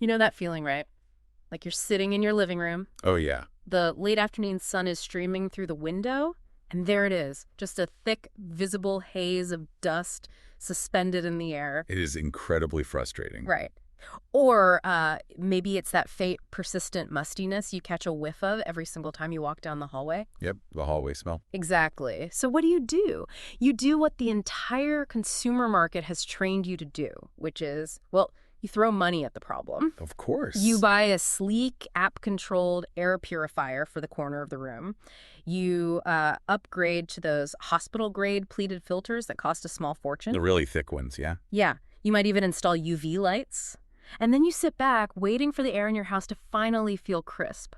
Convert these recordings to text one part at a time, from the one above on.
You know that feeling, right? Like you're sitting in your living room. Oh, yeah. The late afternoon sun is streaming through the window, and there it is, just a thick, visible haze of dust suspended in the air. It is incredibly frustrating. Right. Or maybe it's that faint, persistent mustiness you catch a whiff of every single time you walk down the hallway. Yep, the hallway smell. Exactly. So what do? You do what the entire consumer market has trained you to do, which is, well, you throw money at the problem. Of course. You buy a sleek, app-controlled air purifier for the corner of the room. You upgrade to those hospital-grade pleated filters that cost a small fortune. The really thick ones, yeah? Yeah. You might even install UV lights. And then you sit back, waiting for the air in your house to finally feel crisp.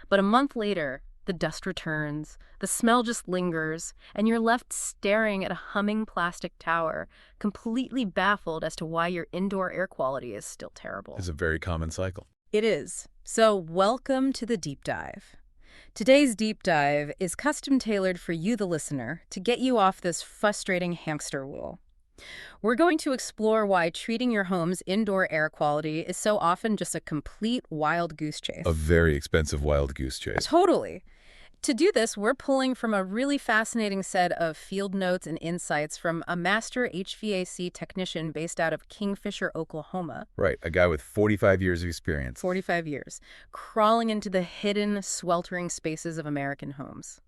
But a month later, the dust returns, the smell just lingers, and you're left staring at a humming plastic tower, completely baffled as to why your indoor air quality is still terrible. It's a very common cycle. It is. So welcome to the deep dive. Today's deep dive is custom tailored for you, the listener, to get you off this frustrating hamster wheel. We're going to explore why treating your home's indoor air quality is so often just a complete wild goose chase. A very expensive wild goose chase. Totally. To do this, we're pulling from a really fascinating set of field notes and insights from a master HVAC technician based out of Kingfisher, Oklahoma. Right, a guy with 45 years of experience. 45 years, crawling into the hidden, sweltering spaces of American homes.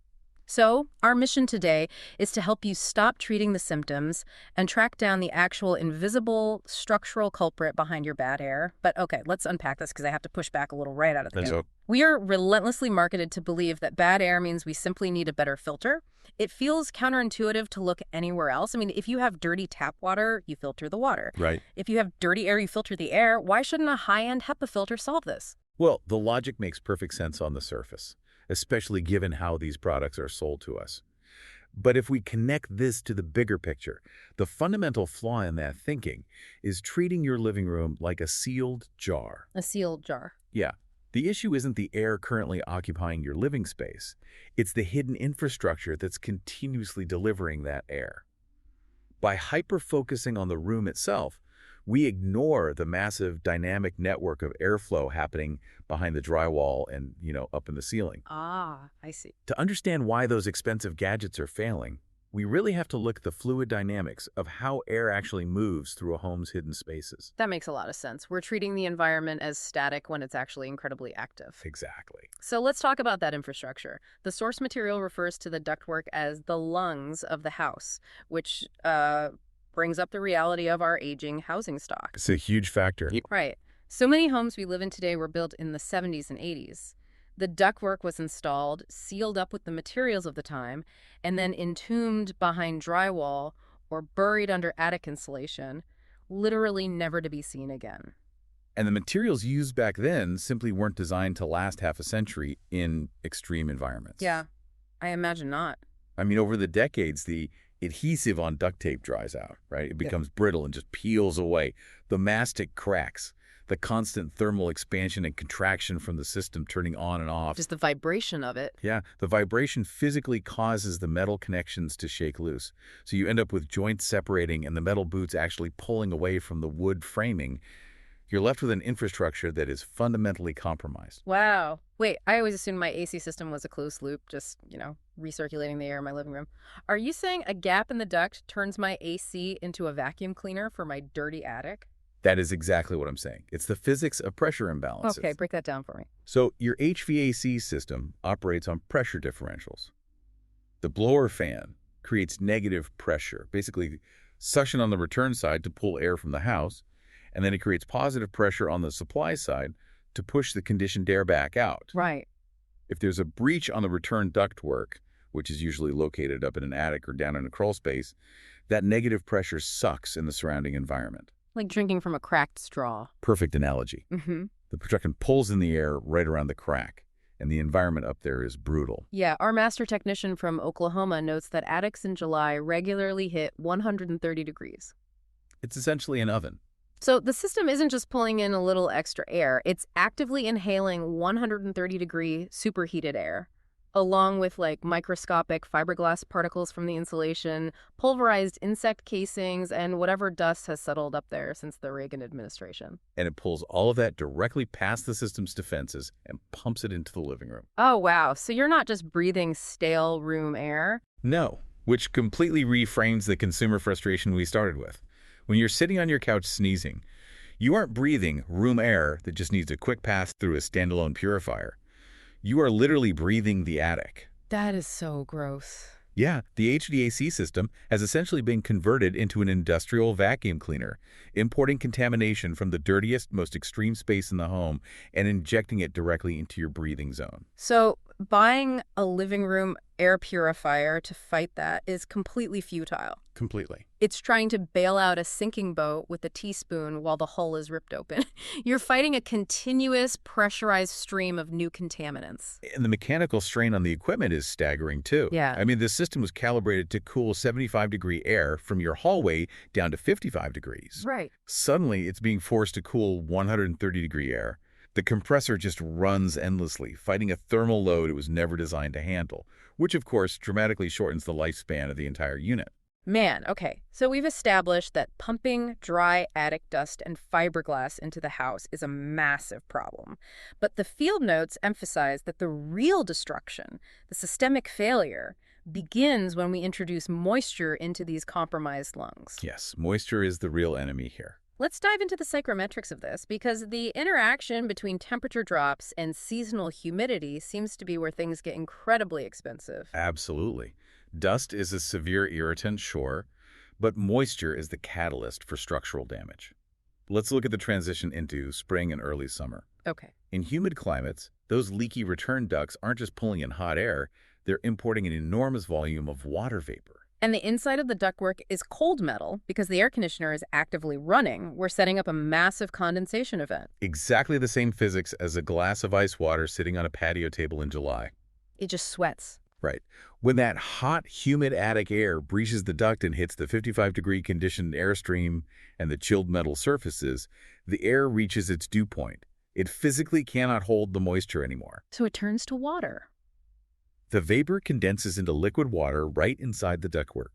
So, our mission today is to help you stop treating the symptoms and track down the actual invisible structural culprit behind your bad air. But okay, let's unpack this because I have to push back a little right out of the gate. We are relentlessly marketed to believe that bad air means we simply need a better filter. It feels counterintuitive to look anywhere else. I mean, if you have dirty tap water, you filter the water. Right. If you have dirty air, you filter the air. Why shouldn't a high-end HEPA filter solve this? Well, the logic makes perfect sense on the surface, especially given how these products are sold to us. But if we connect this to the bigger picture, the fundamental flaw in that thinking is treating your living room like a sealed jar. A sealed jar. Yeah. The issue isn't the air currently occupying your living space. It's the hidden infrastructure that's continuously delivering that air. By hyper-focusing on the room itself, we ignore the massive dynamic network of airflow happening behind the drywall and, up in the ceiling. Ah, I see. To understand why those expensive gadgets are failing, we really have to look at the fluid dynamics of how air actually moves through a home's hidden spaces. That makes a lot of sense. We're treating the environment as static when it's actually incredibly active. Exactly. So let's talk about that infrastructure. The source material refers to the ductwork as the lungs of the house, which brings up the reality of our aging housing stock. It's a huge factor. Right. So many homes we live in today were built in the 70s and 80s. The ductwork was installed, sealed up with the materials of the time, and then entombed behind drywall or buried under attic insulation, literally never to be seen again. And the materials used back then simply weren't designed to last half a century in extreme environments. Yeah, I imagine not. I mean, over the decades, the adhesive on duct tape dries out, right? It becomes brittle and just peels away. The mastic cracks. The constant thermal expansion and contraction from the system turning on and off. Just the vibration of it. Yeah, the vibration physically causes the metal connections to shake loose. So you end up with joints separating and the metal boots actually pulling away from the wood framing. You're left with an infrastructure that is fundamentally compromised. Wow. Wait, I always assumed my AC system was a closed loop, just, recirculating the air in my living room. Are you saying a gap in the duct turns my AC into a vacuum cleaner for my dirty attic? That is exactly what I'm saying. It's the physics of pressure imbalances. Okay, break that down for me. So your HVAC system operates on pressure differentials. The blower fan creates negative pressure, basically suction on the return side to pull air from the house, and then it creates positive pressure on the supply side to push the conditioned air back out. Right. If there's a breach on the return ductwork, which is usually located up in an attic or down in a crawl space, that negative pressure sucks in the surrounding environment. Like drinking from a cracked straw. Perfect analogy. Mm-hmm. The projection pulls in the air right around the crack, and the environment up there is brutal. Yeah, our master technician from Oklahoma notes that attics in July regularly hit 130 degrees. It's essentially an oven. So the system isn't just pulling in a little extra air, it's actively inhaling 130-degree superheated air. along with like microscopic fiberglass particles from the insulation, pulverized insect casings, and whatever dust has settled up there since the Reagan administration. And it pulls all of that directly past the system's defenses and pumps it into the living room. Oh, wow. So you're not just breathing stale room air? No, which completely reframes the consumer frustration we started with. When you're sitting on your couch sneezing, you aren't breathing room air that just needs a quick pass through a standalone purifier. You are literally breathing the attic. That is so gross. Yeah, the HVAC system has essentially been converted into an industrial vacuum cleaner, importing contamination from the dirtiest, most extreme space in the home and injecting it directly into your breathing zone. So buying a living room air purifier to fight that is completely futile. Completely. It's trying to bail out a sinking boat with a teaspoon while the hull is ripped open. You're fighting a continuous pressurized stream of new contaminants. And the mechanical strain on the equipment is staggering, too. Yeah. I mean, this system was calibrated to cool 75-degree air from your hallway down to 55 degrees. Right. Suddenly, it's being forced to cool 130-degree air. The compressor just runs endlessly, fighting a thermal load it was never designed to handle, which, of course, dramatically shortens the lifespan of the entire unit. Man, okay. So we've established that pumping dry attic dust and fiberglass into the house is a massive problem. But the field notes emphasize that the real destruction, the systemic failure, begins when we introduce moisture into these compromised lungs. Yes, moisture is the real enemy here. Let's dive into the psychrometrics of this, because the interaction between temperature drops and seasonal humidity seems to be where things get incredibly expensive. Absolutely. Dust is a severe irritant, sure, but moisture is the catalyst for structural damage. Let's look at the transition into spring and early summer. Okay. In humid climates, those leaky return ducts aren't just pulling in hot air, they're importing an enormous volume of water vapor. And the inside of the ductwork is cold metal because the air conditioner is actively running. We're setting up a massive condensation event. Exactly the same physics as a glass of ice water sitting on a patio table in July. It just sweats. Right. When that hot, humid attic air breaches the duct and hits the 55-degree conditioned airstream and the chilled metal surfaces, the air reaches its dew point. It physically cannot hold the moisture anymore. So it turns to water. The vapor condenses into liquid water right inside the ductwork.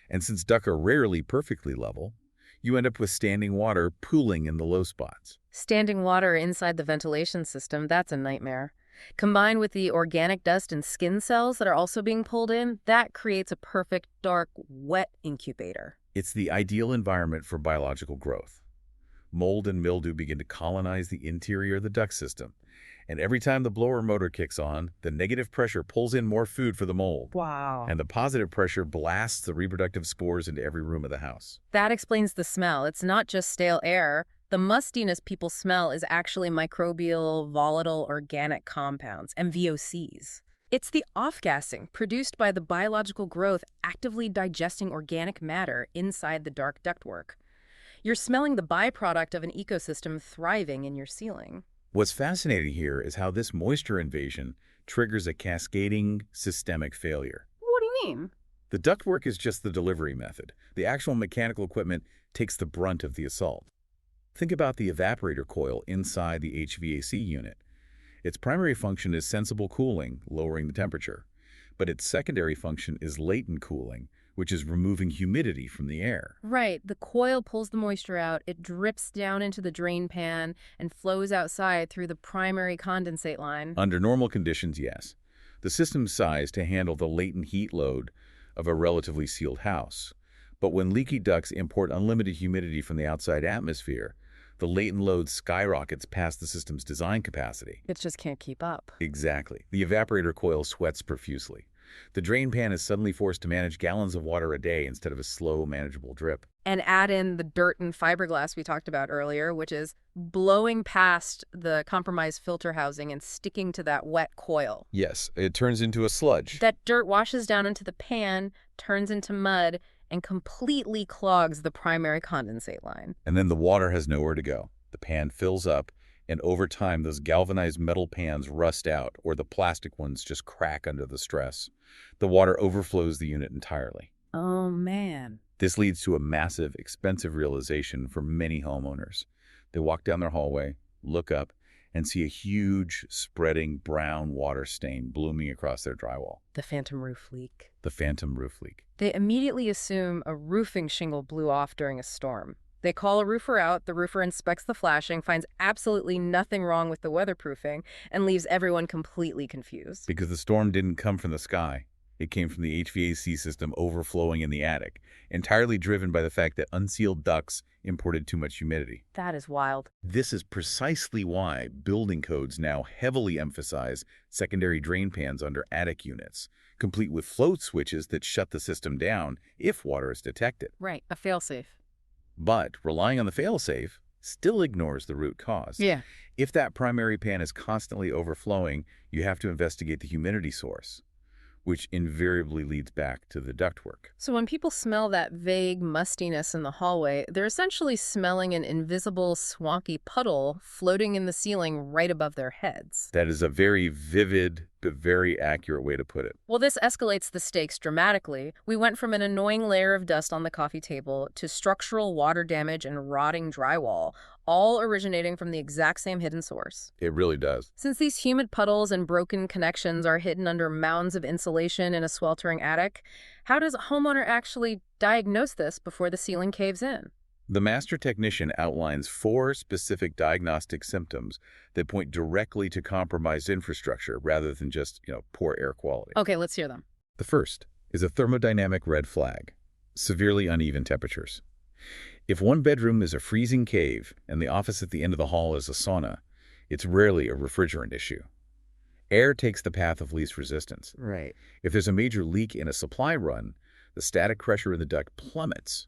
And since ducts are rarely perfectly level, you end up with standing water pooling in the low spots. Standing water inside the ventilation system, that's a nightmare. Combined with the organic dust and skin cells that are also being pulled in, that creates a perfect, dark, wet incubator. It's the ideal environment for biological growth. Mold and mildew begin to colonize the interior of the duct system. And every time the blower motor kicks on, the negative pressure pulls in more food for the mold. Wow. And the positive pressure blasts the reproductive spores into every room of the house. That explains the smell. It's not just stale air. The mustiness people smell is actually microbial, volatile, organic compounds, MVOCs. It's the off-gassing produced by the biological growth actively digesting organic matter inside the dark ductwork. You're smelling the byproduct of an ecosystem thriving in your ceiling. What's fascinating here is how this moisture invasion triggers a cascading systemic failure. What do you mean? The ductwork is just the delivery method. The actual mechanical equipment takes the brunt of the assault. Think about the evaporator coil inside the HVAC unit. Its primary function is sensible cooling, lowering the temperature. But its secondary function is latent cooling, which is removing humidity from the air. Right. The coil pulls the moisture out, it drips down into the drain pan, and flows outside through the primary condensate line. Under normal conditions, yes. The system's sized to handle the latent heat load of a relatively sealed house. But when leaky ducts import unlimited humidity from the outside atmosphere, the latent load skyrockets past the system's design capacity. It just can't keep up. Exactly. The evaporator coil sweats profusely. The drain pan is suddenly forced to manage gallons of water a day instead of a slow, manageable drip. And add in the dirt and fiberglass we talked about earlier, which is blowing past the compromised filter housing and sticking to that wet coil. Yes, it turns into a sludge. That dirt washes down into the pan, turns into mud, and completely clogs the primary condensate line. And then the water has nowhere to go. The pan fills up, and over time those galvanized metal pans rust out, or the plastic ones just crack under the stress. The water overflows the unit entirely. Oh, man. This leads to a massive, expensive realization for many homeowners. They walk down their hallway, look up, and see a huge, spreading brown water stain blooming across their drywall. The phantom roof leak. The phantom roof leak. They immediately assume a roofing shingle blew off during a storm. They call a roofer out, the roofer inspects the flashing, finds absolutely nothing wrong with the weatherproofing, and leaves everyone completely confused. Because the storm didn't come from the sky. It came from the HVAC system overflowing in the attic, entirely driven by the fact that unsealed ducts imported too much humidity. That is wild. This is precisely why building codes now heavily emphasize secondary drain pans under attic units, complete with float switches that shut the system down if water is detected. Right, a failsafe. But relying on the failsafe still ignores the root cause. Yeah. If that primary pan is constantly overflowing, you have to investigate the humidity source, which invariably leads back to the ductwork. So when people smell that vague mustiness in the hallway, they're essentially smelling an invisible, swampy puddle floating in the ceiling right above their heads. That is a very vivid but very accurate way to put it. Well, this escalates the stakes dramatically. We went from an annoying layer of dust on the coffee table to structural water damage and rotting drywall, all originating from the exact same hidden source. It really does. Since these humid puddles and broken connections are hidden under mounds of insulation in a sweltering attic, how does a homeowner actually diagnose this before the ceiling caves in? The master technician outlines 4 specific diagnostic symptoms that point directly to compromised infrastructure rather than just, poor air quality. Okay, let's hear them. The first is a thermodynamic red flag, severely uneven temperatures. If one bedroom is a freezing cave and the office at the end of the hall is a sauna, it's rarely a refrigerant issue. Air takes the path of least resistance. Right. If there's a major leak in a supply run, the static pressure in the duct plummets.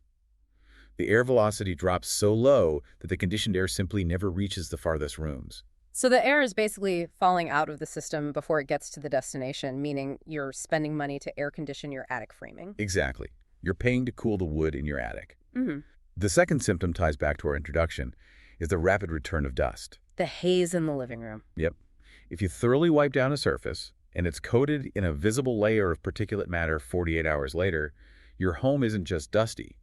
The air velocity drops so low that the conditioned air simply never reaches the farthest rooms. So the air is basically falling out of the system before it gets to the destination, meaning you're spending money to air condition your attic framing. Exactly. You're paying to cool the wood in your attic. Mm-hmm. The second symptom ties back to our introduction, is the rapid return of dust. The haze in the living room. Yep. If you thoroughly wipe down a surface and it's coated in a visible layer of particulate matter 48 hours later, your home isn't just dusty.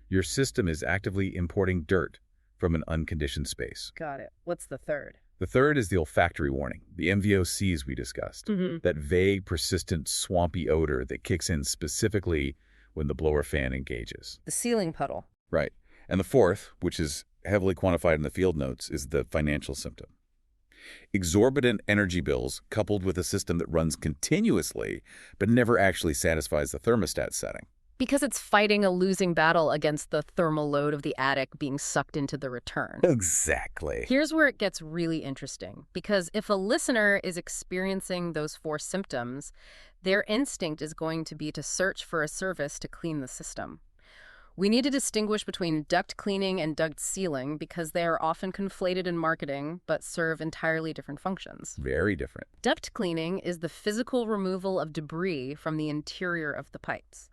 Your system is actively importing dirt from an unconditioned space. Got it. What's the third? The third is the olfactory warning, the MVOCs we discussed. Mm-hmm. That vague, persistent, swampy odor that kicks in specifically when the blower fan engages. The ceiling puddle. Right. And the fourth, which is heavily quantified in the field notes, is the financial symptom. Exorbitant energy bills coupled with a system that runs continuously but never actually satisfies the thermostat setting. Because it's fighting a losing battle against the thermal load of the attic being sucked into the return. Exactly. Here's where it gets really interesting, because if a listener is experiencing those 4 symptoms, their instinct is going to be to search for a service to clean the system. We need to distinguish between duct cleaning and duct sealing because they are often conflated in marketing but serve entirely different functions. Very different. Duct cleaning is the physical removal of debris from the interior of the pipes.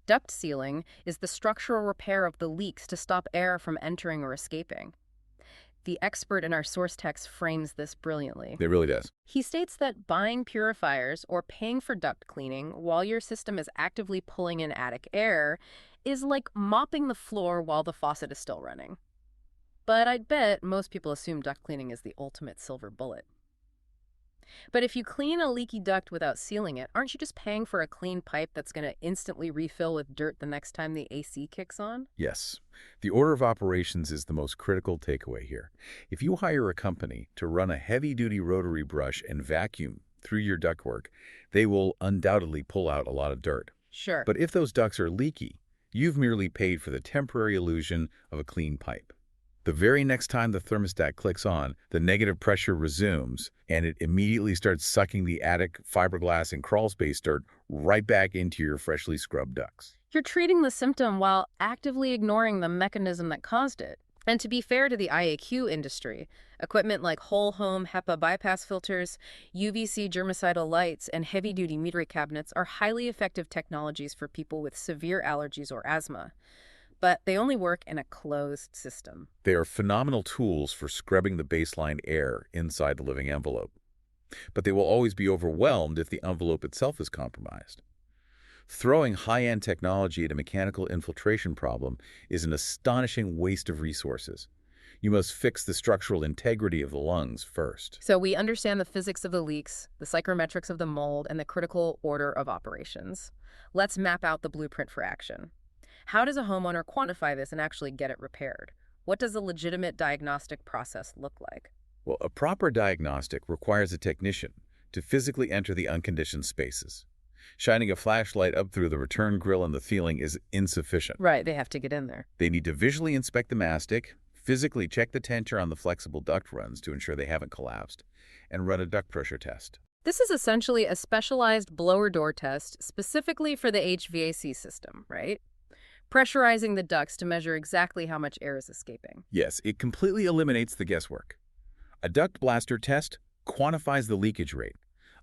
Duct sealing is the structural repair of the leaks to stop air from entering or escaping. The expert in our source text frames this brilliantly. It really does. He states that buying purifiers or paying for duct cleaning while your system is actively pulling in attic air is like mopping the floor while the faucet is still running. But I'd bet most people assume duct cleaning is the ultimate silver bullet. But if you clean a leaky duct without sealing it, aren't you just paying for a clean pipe that's going to instantly refill with dirt the next time the AC kicks on? Yes. The order of operations is the most critical takeaway here. If you hire a company to run a heavy-duty rotary brush and vacuum through your ductwork, they will undoubtedly pull out a lot of dirt. Sure. But if those ducts are leaky, you've merely paid for the temporary illusion of a clean pipe. The very next time the thermostat clicks on, the negative pressure resumes, and it immediately starts sucking the attic fiberglass and crawl space dirt right back into your freshly scrubbed ducts. You're treating the symptom while actively ignoring the mechanism that caused it. And to be fair to the IAQ industry, equipment like whole home HEPA bypass filters, UVC germicidal lights, and heavy-duty metering cabinets are highly effective technologies for people with severe allergies or asthma. But they only work in a closed system. They are phenomenal tools for scrubbing the baseline air inside the living envelope. But they will always be overwhelmed if the envelope itself is compromised. Throwing high-end technology at a mechanical infiltration problem is an astonishing waste of resources. You must fix the structural integrity of the lungs first. So we understand the physics of the leaks, the psychrometrics of the mold, and the critical order of operations. Let's map out the blueprint for action. How does a homeowner quantify this and actually get it repaired? What does a legitimate diagnostic process look like? Well, a proper diagnostic requires a technician to physically enter the unconditioned spaces. Shining a flashlight up through the return grill and the ceiling is insufficient. Right, they have to get in there. They need to visually inspect the mastic, physically check the tension on the flexible duct runs to ensure they haven't collapsed, and run a duct pressure test. This is essentially a specialized blower door test specifically for the HVAC system, right? Pressurizing the ducts to measure exactly how much air is escaping. Yes, it completely eliminates the guesswork. A duct blaster test quantifies the leakage rate,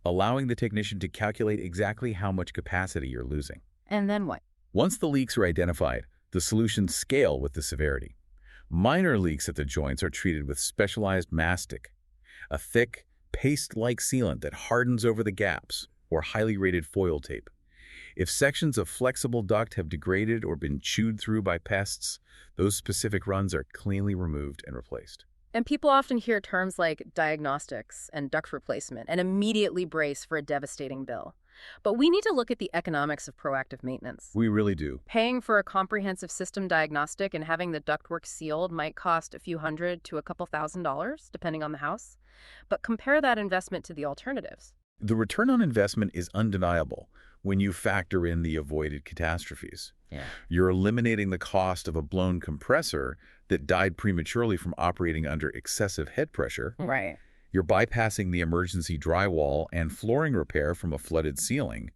allowing the technician to calculate exactly how much capacity you're losing. And then what? Once the leaks are identified, the solutions scale with the severity. Minor leaks at the joints are treated with specialized mastic, a thick, paste-like sealant that hardens over the gaps, or highly rated foil tape. If sections of flexible duct have degraded or been chewed through by pests, those specific runs are cleanly removed and replaced. And people often hear terms like diagnostics and duct replacement and immediately brace for a devastating bill. But we need to look at the economics of proactive maintenance. We really do. Paying for a comprehensive system diagnostic and having the ductwork sealed might cost a few hundred to a couple $1,000s, depending on the house. But compare that investment to the alternatives. The return on investment is undeniable when you factor in the avoided catastrophes. Yeah. You're eliminating the cost of a blown compressor that died prematurely from operating under excessive head pressure. Right. You're bypassing the emergency drywall and flooring repair from a flooded ceiling.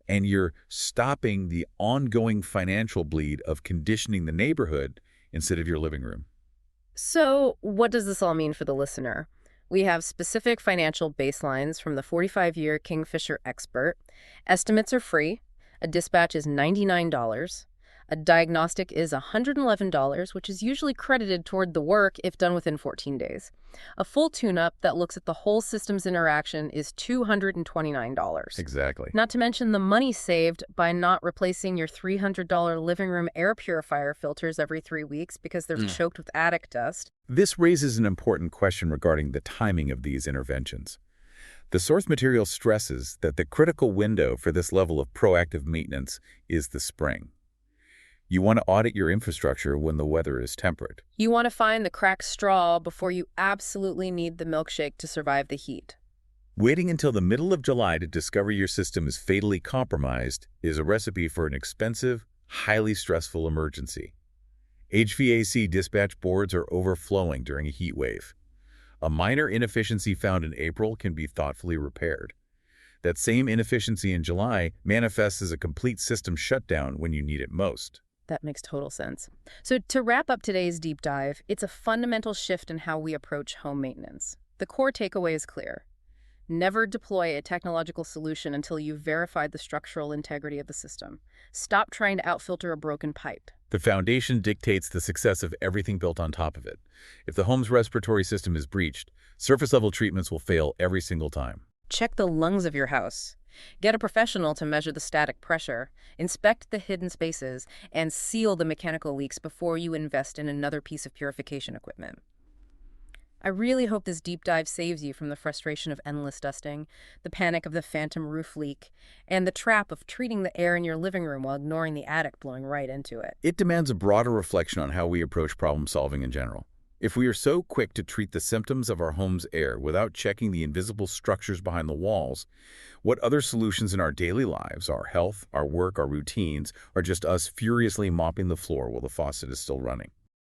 And you're stopping the ongoing financial bleed of conditioning the neighborhood instead of your living room. So what does this all mean for the listener? We have specific financial baselines from the 45-year Kingfisher expert. Estimates are free. A dispatch is $99. A diagnostic is $111, which is usually credited toward the work if done within 14 days. A full tune-up that looks at the whole system's interaction is $229. Exactly. Not to mention the money saved by not replacing your $300 living room air purifier filters every 3 weeks because they're choked with attic dust. This raises an important question regarding the timing of these interventions. The source material stresses that the critical window for this level of proactive maintenance is the spring. You want to audit your infrastructure when the weather is temperate. You want to find the cracked straw before you absolutely need the milkshake to survive the heat. Waiting until the middle of July to discover your system is fatally compromised is a recipe for an expensive, highly stressful emergency. HVAC dispatch boards are overflowing during a heat wave. A minor inefficiency found in April can be thoughtfully repaired. That same inefficiency in July manifests as a complete system shutdown when you need it most. That makes total sense. So to wrap up today's deep dive, it's a fundamental shift in how we approach home maintenance. The core takeaway is clear. Never deploy a technological solution until you've verified the structural integrity of the system. Stop trying to outfilter a broken pipe. The foundation dictates the success of everything built on top of it. If the home's respiratory system is breached, surface-level treatments will fail every single time. Check the lungs of your house. Get a professional to measure the static pressure, inspect the hidden spaces, and seal the mechanical leaks before you invest in another piece of purification equipment. I really hope this deep dive saves you from the frustration of endless dusting, the panic of the phantom roof leak, and the trap of treating the air in your living room while ignoring the attic blowing right into it. It demands a broader reflection on how we approach problem solving in general. If we are so quick to treat the symptoms of our home's air without checking the invisible structures behind the walls, what other solutions in our daily lives, our health, our work, our routines, are just us furiously mopping the floor while the faucet is still running?